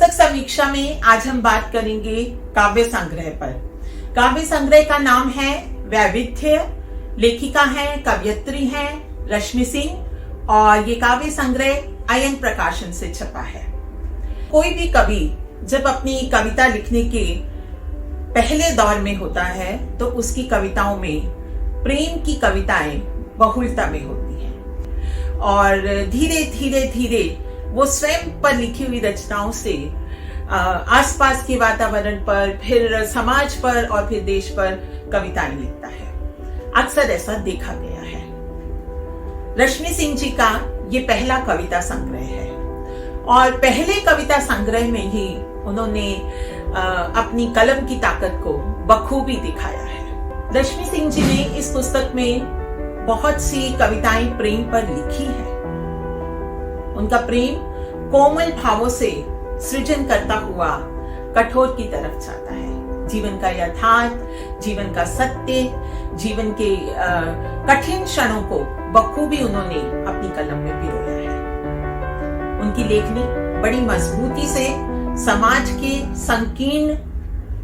पुस्तक समीक्षा में आज हम बात करेंगे काव्य संग्रह पर। काव्य संग्रह का नाम है वैविध्य। लेखिका है, कवयित्री है रश्मि सिंह और ये काव्य संग्रह आयन प्रकाशन से छपा है। कोई भी कवि जब अपनी कविता लिखने के पहले दौर में होता है तो उसकी कविताओं में प्रेम की कविताएं बहुलता में होती हैं और धीरे धीरे धीरे वो स्वयं पर लिखी हुई रचनाओं से आसपास के वातावरण पर, फिर समाज पर और फिर देश पर कविताएं लिखता है। अक्सर ऐसा देखा गया है। रश्मि सिंह जी का ये पहला कविता संग्रह है और पहले कविता संग्रह में ही उन्होंने अपनी कलम की ताकत को बखूबी दिखाया है। रश्मि सिंह जी ने इस पुस्तक में बहुत सी कविताएं प्रेम पर लिखी हैं। उनका प्रेम कोमल भावों से सृजन करता हुआ कठोर की तरफ जाता है। जीवन का यथार्थ, जीवन का सत्य, जीवन के कठिन क्षणों को बखूबी उन्होंने अपनी कलम में पिरोया है। उनकी लेखनी बड़ी मजबूती से समाज के संकीर्ण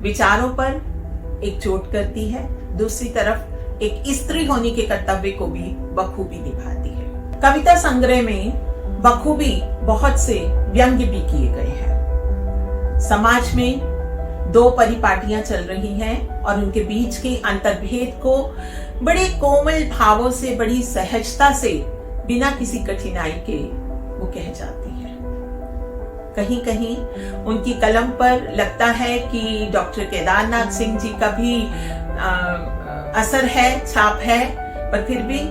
विचारों पर एक चोट करती है, दूसरी तरफ एक स्त्री होने के कर्तव्य को भी बखूबी निभाती है। कविता संग्रह में बखूबी बहुत से व्यंग्य भी किए गए हैं। समाज में दो परिपाटियां चल रही हैं और उनके बीच के अंतर्भेद को बड़े कोमल भावों से, बड़ी सहजता से, बिना किसी कठिनाई के वो कह जाती है। कहीं कहीं उनकी कलम पर लगता है कि डॉक्टर केदारनाथ सिंह जी का भी असर है, छाप है, पर फिर भी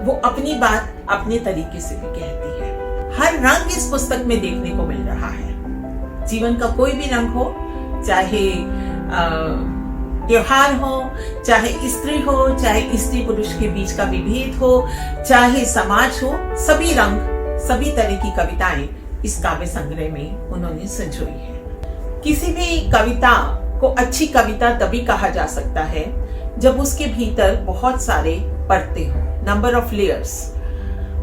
वो अपनी बात अपने तरीके से भी कहती है। हर रंग इस पुस्तक में देखने को मिल रहा है। जीवन का कोई भी रंग हो, चाहे त्योहार हो, चाहे स्त्री हो, चाहे स्त्री पुरुष के बीच का विभेद हो, चाहे समाज हो, सभी रंग, सभी तरह की कविताएं इस काव्य संग्रह में उन्होंने संजोई है। किसी भी कविता को अच्छी कविता तभी कहा जा सकता है जब उसके भीतर बहुत सारे परतें हों, नंबर ऑफ लेयर्स।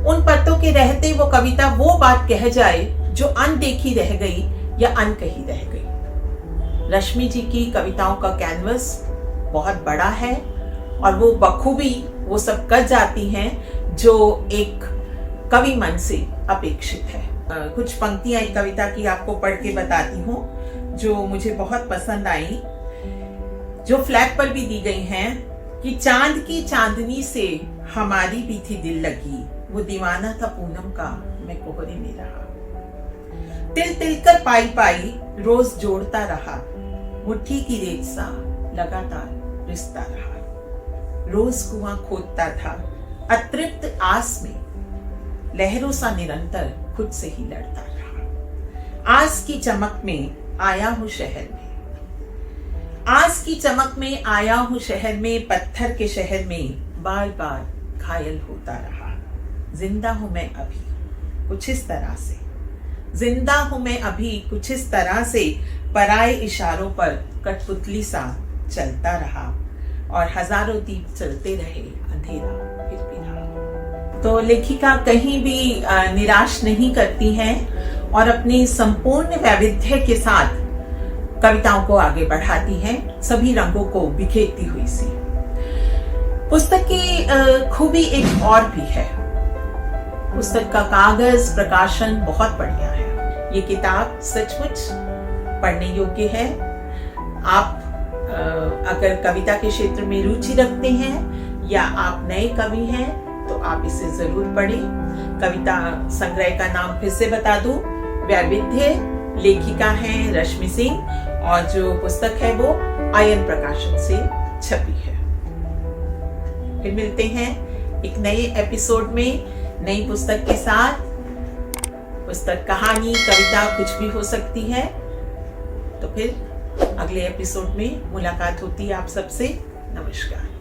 उन परतों के रहते वो कविता वो बात कह जाए जो अनदेखी रह गई या अनकही रह गई। रश्मि जी की कविताओं का कैनवस बहुत बड़ा है और वो बखूबी वो सब कर जाती हैं जो एक कवि मन से अपेक्षित है। कुछ पंक्तियां एक कविता की आपको पढ़ के बताती हूँ जो मुझे बहुत पसंद आई, जो फ्लैग पर भी दी गई हैं कि चांद की चांदनी से हमारी भी थी दिल लगी, वो दीवाना था पूनम का, मैं कोहरे में रहा। तिल तिल कर पाई पाई रोज जोड़ता रहा, मुट्ठी की रेत सा लगातार रिश्ता रहा। रोज कुआं खोदता था अतृप्त आस में, लहरों सा निरंतर खुद से ही लड़ता रहा। आस की चमक में आया हूँ शहर में, आस की चमक में आया हूँ शहर में, पत्थर के शहर में बार बार घायल होता रहा। जिंदा हूं मैं अभी कुछ इस तरह से, जिंदा हूं मैं अभी कुछ इस तरह से, पराए इशारों पर कठपुतली सा चलता रहा और हजारों दीप चलते रहे, अंधेरा फिर भी रहा। तो लेखिका कहीं भी निराश नहीं करती हैं और अपनी संपूर्ण वैविध्य के साथ कविताओं को आगे बढ़ाती हैं, सभी रंगों को बिखेरती हुई सी। पुस्तक की खूबी एक और भी है। पुस्तक का कागज, प्रकाशन बहुत बढ़िया है। ये किताब सचमुच पढ़ने योग्य है। आप अगर कविता के क्षेत्र में रुचि रखते हैं या आप नए कवि हैं तो आप इसे जरूर पढ़ें। कविता संग्रह का नाम फिर से बता दूं, वैविध्य। लेखिका है रश्मि सिंह और जो पुस्तक है वो आयन प्रकाशन से छपी है। फिर मिलते हैं एक नए एपिसोड में नई पुस्तक के साथ। पुस्तक, कहानी, कविता कुछ भी हो सकती है। तो फिर अगले एपिसोड में मुलाकात होती है आप सबसे। नमस्कार।